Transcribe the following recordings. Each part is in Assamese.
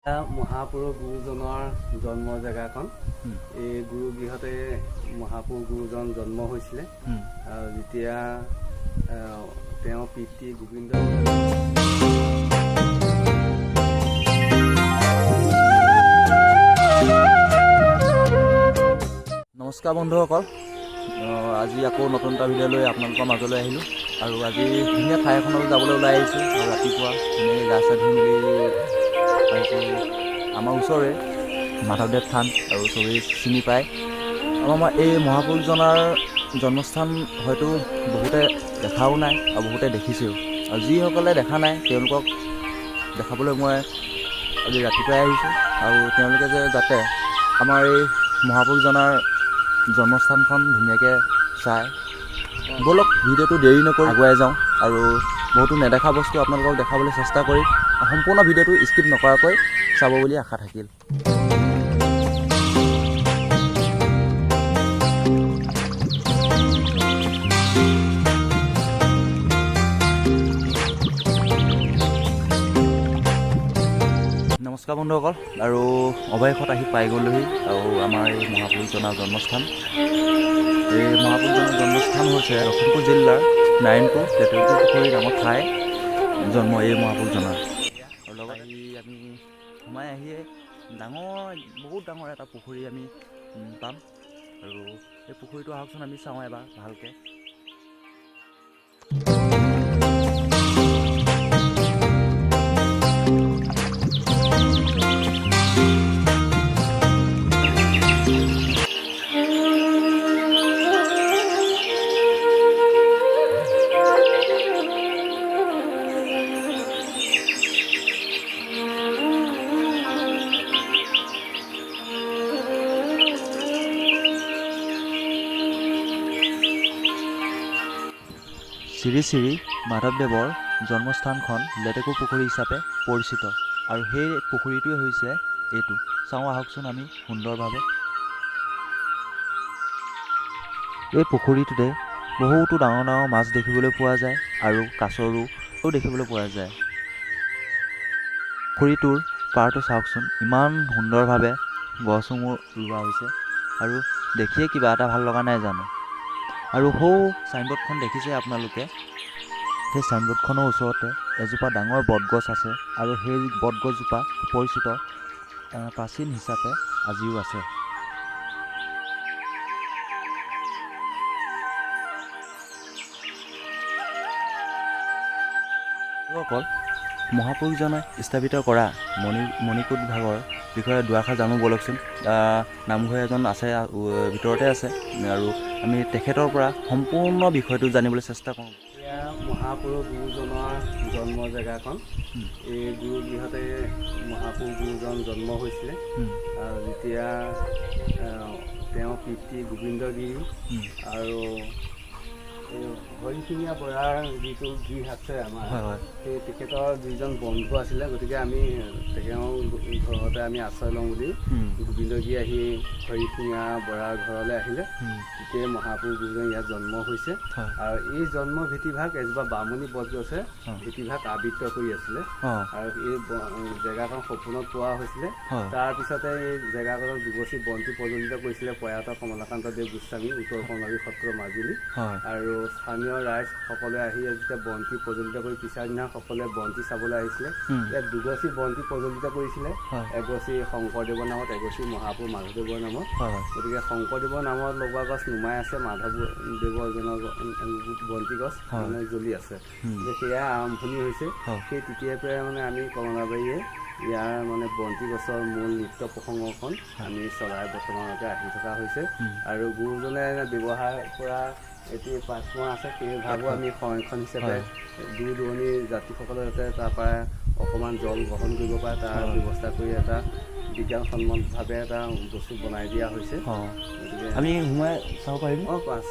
মহাপুৰুষ গুৰুজনৰ জন্ম জেগাখন এই গুৰুগৃহতে মহাপুৰুষ গুৰুজন জন্ম হৈছিলে আৰু যেতিয়া তেওঁ পিতৃ গোবিন্দ নমস্কাৰ বন্ধুসকল, আজি আকৌ নতুন এটা ভিডিঅ' লৈ আপোনালোকৰ মাজলৈ আহিলোঁ আৰু আজি ধুনীয়া ঠাই এখনলৈ যাবলৈ ওলাই আহিছোঁ আৰু ৰাতিপুৱা ধুনীয়াকৈ গা চা ধুই মেলি আহিছোঁ। আমাৰ ওচৰৰে মাধৱদেৱ থান আৰু চবেই চিনি পায়। আমাৰ এই মহাপুৰুষজনাৰ জন্মস্থান হয়তো বহুতে দেখাও নাই আৰু বহুতে দেখিছেও, আৰু যিসকলে দেখা নাই তেওঁলোকক দেখাবলৈ মই আজি ৰাতিপুৱাই আহিছোঁ আৰু তেওঁলোকে যাতে আমাৰ এই মহাপুৰুষজনাৰ জন্মস্থানখন ধুনীয়াকৈ চাই। ব'লক ভিডিঅ'টো দেৰি নকৰি আগুৱাই যাওঁ আৰু বহুতো নেদেখা বস্তু আপোনালোকক দেখাবলৈ চেষ্টা কৰিম। সম্পূৰ্ণ ভিডিঅ'টো স্কিপ নকৰাকৈ চাব বুলি আশা থাকিল। নমস্কাৰ বন্ধুসকল, আৰু অৱশেষত আহি পাই গ'লোহি আৰু আমাৰ এই মহাপুৰুষজনাৰ জন্মস্থান। এই মহাপুৰুষজনাৰ জন্মস্থান হৈছে লখিমপুৰ জিলাৰ নাৰায়ণপুৰ লেটেকুপুৰ পুখুৰী নামৰ ঠাই জন্ম এই মহাপুৰুষজনাৰ। আৰু লগত আমি সোমাই আহিয়ে বহুত ডাঙৰ এটা পুখুৰী আমি পাম আৰু এই পুখুৰীটো আহকচোন আমি চাওঁ এবাৰ ভালকৈ। শ্ৰী শ্ৰী মাধৱদেৱৰ জন্মস্থানখন লেটেকু পুখুৰী হিচাপে পৰিচিত আৰু সেই পুখুৰীটোৱে হৈছে এইটো। চাওঁ আহকচোন আমি সুন্দৰভাৱে। এই পুখুৰীটোতে বহুতো ডাঙৰ ডাঙৰ মাছ দেখিবলৈ পোৱা যায় আৰু কাছৰো দেখিবলৈ পোৱা যায়। পুখুৰীটোৰ পাৰটো চাওকচোন, ইমান সুন্দৰভাৱে গছসমূহ ৰোৱা হৈছে আৰু দেখিয়ে কিবা এটা ভাল লগা নাই জানো। আৰু সৌ চাইনবোৰ্ডখন দেখিছে আপোনালোকে, সেই চাইনবোৰ্ডখনৰ ওচৰতে এজোপা ডাঙৰ বটগছ আছে আৰু সেই বটগছজোপা পৰিচিত প্ৰাচীন হিচাপে আজিও আছে। অকল মহাপুৰুষজনে স্থাপিত কৰা মণিকূট বিভাগৰ বিষয়ে দুআষাৰ জানো ব'লকচোন। নামঘৰ এজন আছে, ভিতৰতে আছে আৰু আমি তেখেতৰ পৰা সম্পূৰ্ণ বিষয়টো জানিবলৈ চেষ্টা কৰোঁ। এয়া মহাপুৰুষ গুৰুজনৰ জন্ম জেগাখন। এই গুৰুগৃহতে মহাপুৰুষ গুৰুজন জন্ম হৈছিলে আৰু যেতিয়া তেওঁ পিতৃ গোবিন্দগিৰি আৰু হৰিশিঙীয়া বৰাৰ যিটো গৃহ আছে আমাৰ, সেই তেখেতৰ দুইজন বন্ধু আছিলে। গতিকে আমি তেওঁৰ ঘৰতে আমি আশ্ৰয় লওঁ বুলি গোবিন্দগিৰি আহি হৰিশিঙীয়া বৰাৰ ঘৰলৈ আহিলে। তেতিয়াই মহাপুৰুষ গুৰুজন ইয়াত জন্ম হৈছে আৰু এই জন্ম ভেটিভাগ এজোপা বামুণী বটগছে ভেটিভাগ আবৃত্ত কৰি আছিলে আৰু এই জেগাখন সপোনত পোৱা হৈছিলে। তাৰপিছতে এই জেগাখনত দুগছি বন্তি প্ৰজ্বলিত কৰিছিলে প্ৰয়াত কমলাকান্ত দেৱ গোস্বামী, উত্তৰ কৰ্ণালী সত্ৰ মাজুলী। আৰু স্থানীয় ৰাইজ সকলোৱে আহি যেতিয়া বন্তি প্ৰজ্বলিত কৰি পিছৰ দিনা সকলোৱে বন্তি চাবলৈ আহিছিলে। ইয়াত দুগছি বন্তি প্ৰজ্বলিত কৰিছিলে, এগছি শংকৰদেৱৰ নামত, এগছি মহাপুৰুষ মাধৱদেৱৰ নামত। গতিকে শংকৰদেৱৰ নামত লগোৱা গছ নুমাই আছে, মাধৱদেৱৰ বন্তি গছ মানে জ্বলি আছে। সেয়া আৰম্ভণি হৈছে। সেই তেতিয়াৰ পৰাই মানে আমি কমলাবাৰীয়ে ইয়াৰ মানে বন্তি গছৰ মূল নৃত্য প্ৰসংগখন আমি চলাই বৰ্তমানলৈকে আহি থকা হৈছে। আৰু গুৰুজনে ব্যৱহাৰ কৰা এটি প্লেটফৰ্ম আছে, সেই ভাগো আমি সংৰক্ষণ হিচাপে দূৰ দূৰণিৰ যাত্ৰীসকলে যাতে তাৰ পৰা অকণমান জল গ্ৰহণ কৰিব পাৰে তাৰ ব্যৱস্থা কৰি এটা বিজ্ঞানসন্মতভাৱে এটা বস্তু বনাই দিয়া হৈছে। গতিকে আমি সোমাই চাব পাৰিম?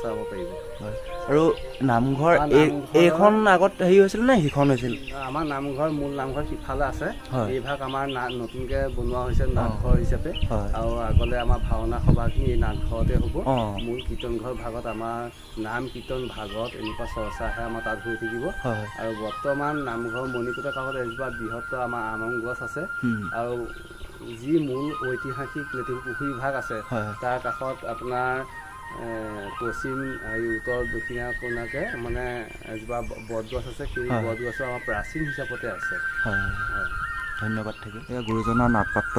চাব পাৰিব। হয়। আৰু নামঘৰ এইখন আগত হেৰি হৈছিল নে সিখন হৈছিল? আমাৰ নামঘৰ মূল নামঘৰ সিফালে আছে, এই ভাগ আমাৰ নতুনকৈ বনোৱা হৈছে নামঘৰ হিচাপে। আৰু আগলৈ আমাৰ ভাওনা সভাখিনি এই নামঘৰতে হ'ব। মূল কীৰ্তন ঘৰ ভাগত আমাৰ নাম কীৰ্তন ভাগত এনেকুৱা চৰ্চাহে আমাৰ তাত হৈ থাকিব। আৰু বৰ্তমান নামঘৰ মণিকূটৰ কাষত এজোপা বৃহত্তৰ আমাৰ আমং গছ আছে। আৰু যি মূল ঐতিহাসিক লেটেকু পুখুৰী ভাগ আছে তাৰ কাষত আপোনাৰ পশ্চিম উত্তৰ দক্ষিণা কোণাকে মানে এজোপা বটগছ আছে। সেই বটগছো আমাৰ প্ৰাচীন হিচাপতে আছে। ধন্যবাদ থাকিল। এয়া গুৰুজনাৰ নাটপাত্ৰ,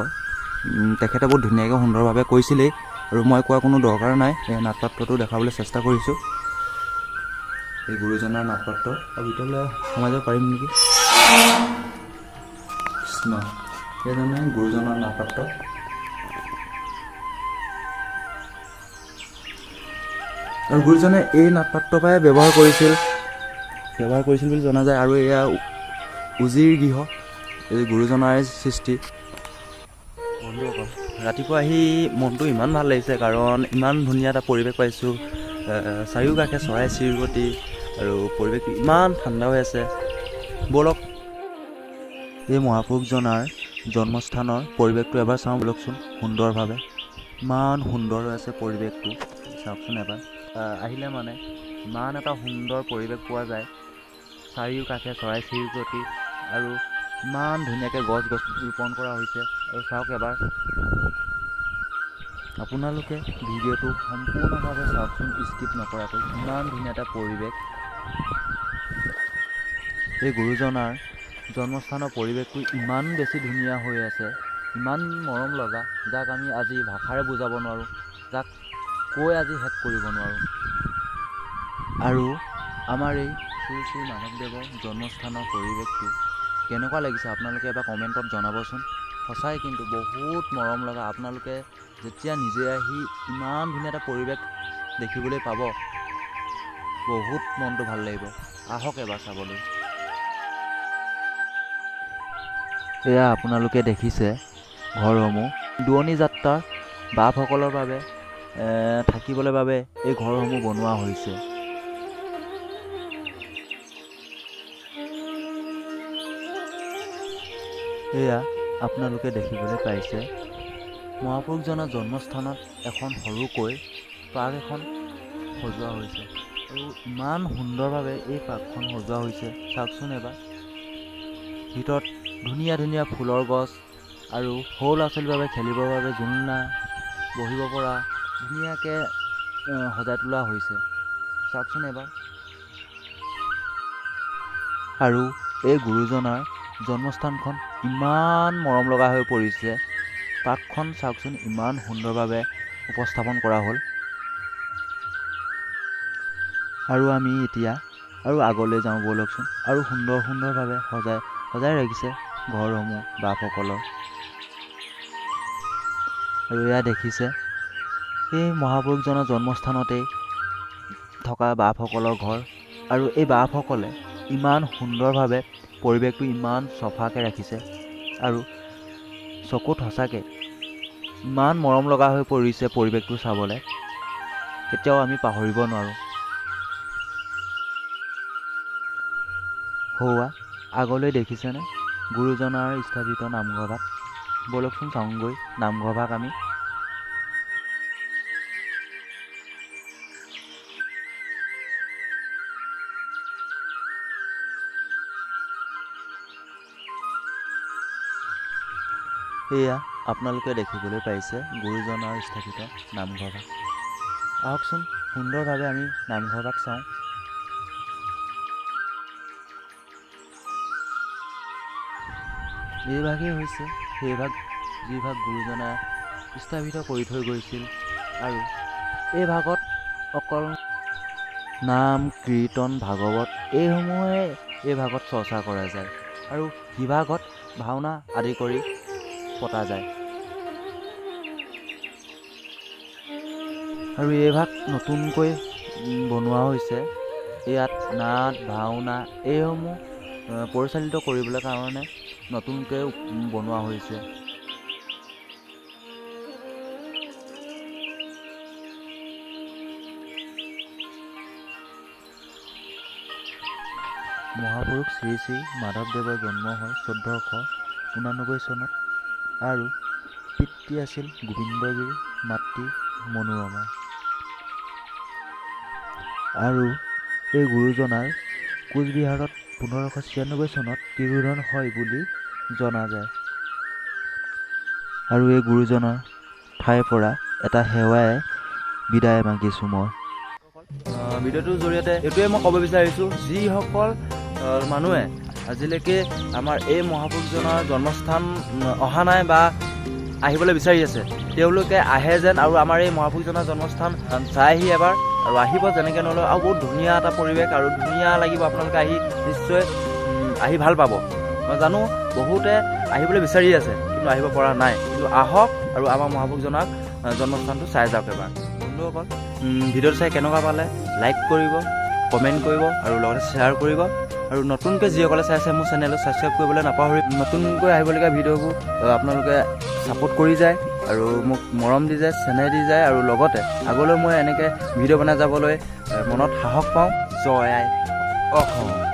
তেখেতে বহুত ধুনীয়াকৈ সুন্দৰভাৱে কৈছিলেই আৰু মই কোৱা কোনো দৰকাৰ নাই। এই নাটপাত্ৰটো দেখাবলৈ চেষ্টা কৰিছোঁ। এই গুৰুজনাৰ নাটপাত্ৰ আৰু ভিতৰলৈ সোমাই যাব পাৰিম নেকি? কৃষ্ণ, সেইজনে গুৰুজনাৰ নাটপাত্ৰ। আৰু গুৰুজনে এই নাটপাত্ৰৰ পৰাই ব্যৱহাৰ কৰিছিল বুলি জনা যায়। আৰু এয়া উজিৰ গৃহ, এই গুৰুজনাৰ সৃষ্টি। বন্ধুসকল, ৰাতিপুৱা আহি মনটো ইমান ভাল লাগিছে, কাৰণ ইমান ধুনীয়া এটা পৰিৱেশ পাইছোঁ। চাৰিওকাষে চৰাই চিৰিকটি আৰু পৰিৱেশটো ইমান ঠাণ্ডা হৈ আছে। ব'লক এই মহাপুৰুষজনাৰ জন্মস্থানৰ পৰিৱেশটো এবাৰ চাওঁ ব'লকচোন। সুন্দৰভাৱে ইমান সুন্দৰ হৈ আছে পৰিৱেশটো, চাওকচোন এবাৰ। আহিলে মানে ইমান এটা সুন্দৰ পৰিৱেশ পোৱা যায়। চাৰিওকাষে চৰাই চিৰিকটি আৰু ইমান ধুনীয়াকৈ গছ ৰোপণ কৰা হৈছে। আৰু চাওক এবাৰ আপোনালোকে ভিডিঅ'টো সম্পূৰ্ণভাৱে চাওকচোন, স্কিপ নকৰাকৈ। ইমান ধুনীয়া এটা পৰিৱেশ। এই গুৰুজনাৰ জন্মস্থানৰ পৰিৱেশটো ইমান বেছি ধুনীয়া হৈ আছে, ইমান মৰম লগা, যাক আমি আজি ভাষাৰে বুজাব নোৱাৰোঁ, যাক কৈ আজি শেষ কৰিব নোৱাৰোঁ। আৰু আমাৰ এই শ্ৰী শ্ৰী মাধৱদেৱৰ জন্মস্থানৰ পৰিৱেশটো কেনেকুৱা লাগিছে আপোনালোকে এবাৰ কমেণ্টত জনাবচোন। সঁচাই কিন্তু বহুত মৰম লগা। আপোনালোকে যেতিয়া নিজে আহি ইমান ধুনীয়া এটা পৰিৱেশ দেখিবলৈ পাব, বহুত মনটো ভাল লাগিব। আহক এবাৰ চাবলৈ। এয়া আপোনালোকে দেখিছে ঘৰসমূহ। দূৰণি যাত্ৰাৰ বাপসকলৰ বাবে থাকিবলৈ বাবে এই ঘৰসমূহ বনোৱা হৈছে। এয়া আপোনালোকে দেখিবলৈ পাইছে মহাপুৰুষজনৰ জন্মস্থানত এখন সৰুকৈ পাৰ্ক এখন সজোৱা হৈছে। আৰু ইমান সুন্দৰভাৱে এই পাৰ্কখন সজোৱা হৈছে, চাওকচোন এবাৰ। ভিতৰত ধুনীয়া ধুনীয়া ফুলৰ গছ আৰু সৰু ল'ৰা ছোৱালীৰ বাবে খেলিবৰ বাবে জোলনা, বহিব পৰা ধুনীয়াকৈ সজাই তোলা হৈছে, চাওকচোন এবাৰ। আৰু এই গুৰুজনাৰ জন্মস্থানখন ইমান মৰম লগা হৈ পৰিছে। পাৰ্কখন চাওকচোন ইমান সুন্দৰভাৱে উপস্থাপন কৰা হ'ল। আৰু আমি এতিয়া আৰু আগলৈ যাওঁ ব'লকচোন। আৰু সুন্দৰভাৱে সজাই ৰাখিছে ঘৰসমূহ বাপসকলৰ। আৰু এয়া দেখিছে এই মহাপুৰুষজনৰ জন্মস্থানতেই থকা বাপসকলৰ ঘৰ। আৰু এই বাপসকলে ইমান সুন্দৰভাৱে পৰিৱেশটো ইমান চফাকৈ ৰাখিছে। আৰু চকুত সঁচাকৈ ইমান মৰম লগা হৈ পৰিছে পৰিৱেশটো চাবলৈ, কেতিয়াও আমি পাহৰিব নোৱাৰোঁ। হৌৱা আগলৈ দেখিছেনে গুৰুজনাৰ স্থাপিত নামঘৰ ভাগ। ব'লকচোন চাওঁগৈ নামঘৰ ভাগ আমি। এয়া আপোনালোকে দেখিবলৈ পাইছে গুৰুজনাৰ স্থাপিত নামঘৰ ভাগ। আহকচোন সুন্দৰভাৱে আমি নামঘৰ ভাগ চাওঁ। এই ভাগেই হৈছে সেই ভাগ যি ভাগ গুৰুজনাই স্থাপিত কৰি থৈ গৈছিল। আৰু এই ভাগত অকল নাম কীৰ্তন ভাগৱত এইসমূহে এই ভাগত চৰ্চা কৰা যায়। আৰু সিভাগত ভাওনা আদি কৰি পতা যায়। আৰু এই ভাগ নতুনকৈ বনোৱা হৈছে। ইয়াত নাট ভাওনা এইসমূহ পৰিচালিত কৰিবলৈ কাৰণে নতুনকৈ বনোৱা হৈছে। মহাপুৰুষ শ্ৰী শ্ৰী মাধৱদেৱৰ জন্ম হয় 1489 চনত আৰু পিতৃ আছিল গোবিন্দগিৰি, মাতৃ মনোৰমা। আৰু এই গুৰুজনাৰ কোচবিহাৰত 1596 চনত তিৰোধান হয় বুলি জনা যায়। আৰু এই গুৰুজনাৰ ঠাইৰ পৰা এটা সেৱাই বিদায় মাগিছোঁ মই। ভিডিঅ'টোৰ জৰিয়তে এইটোৱে মই ক'ব বিচাৰিছোঁ, যিসকল মানুহে আজিলৈকে আমাৰ এই মহাপুৰুষজনৰ জন্মস্থান অহা নাই বা আহিবলৈ বিচাৰি আছে, তেওঁলোকে আহে যেন আৰু আমাৰ এই মহাপুৰুষজনৰ জন্মস্থান চাইহি এবাৰ, আৰু আহিব যেনেকৈ নহ'লেও। আৰু বহুত ধুনীয়া এটা পৰিৱেশ আৰু ধুনীয়া লাগিব, আপোনালোকে আহি নিশ্চয় আহি ভাল পাব। মই জানো বহুতে আহিবলৈ বিচাৰি আছে কিন্তু আহিব পৰা নাই, কিন্তু আহক আৰু আমাৰ মহাপুৰুষজনাক জন্মস্থানটো চাই যাওক এবাৰ। বন্ধুসকল, ভিডিঅ'টো চাই কেনেকুৱা পালে লাইক কৰিব, কমেণ্ট কৰিব আৰু লগতে শ্বেয়াৰ কৰিব। আৰু নতুনকৈ যিসকলে চাইছে মোৰ চেনেলটো ছাবস্ক্ৰাইব কৰিবলৈ নাপাহৰিব। নতুনকৈ আহিবলগীয়া ভিডিঅ'বোৰ আপোনালোকে ছাপোৰ্ট কৰি যায় আৰু মোক মৰম দি যায়, চেনেহ দি যায়, আৰু লগতে আগলৈ মই এনেকৈ ভিডিঅ' বনাই যাবলৈ মনত সাহস পাওঁ। জয় আই অসম।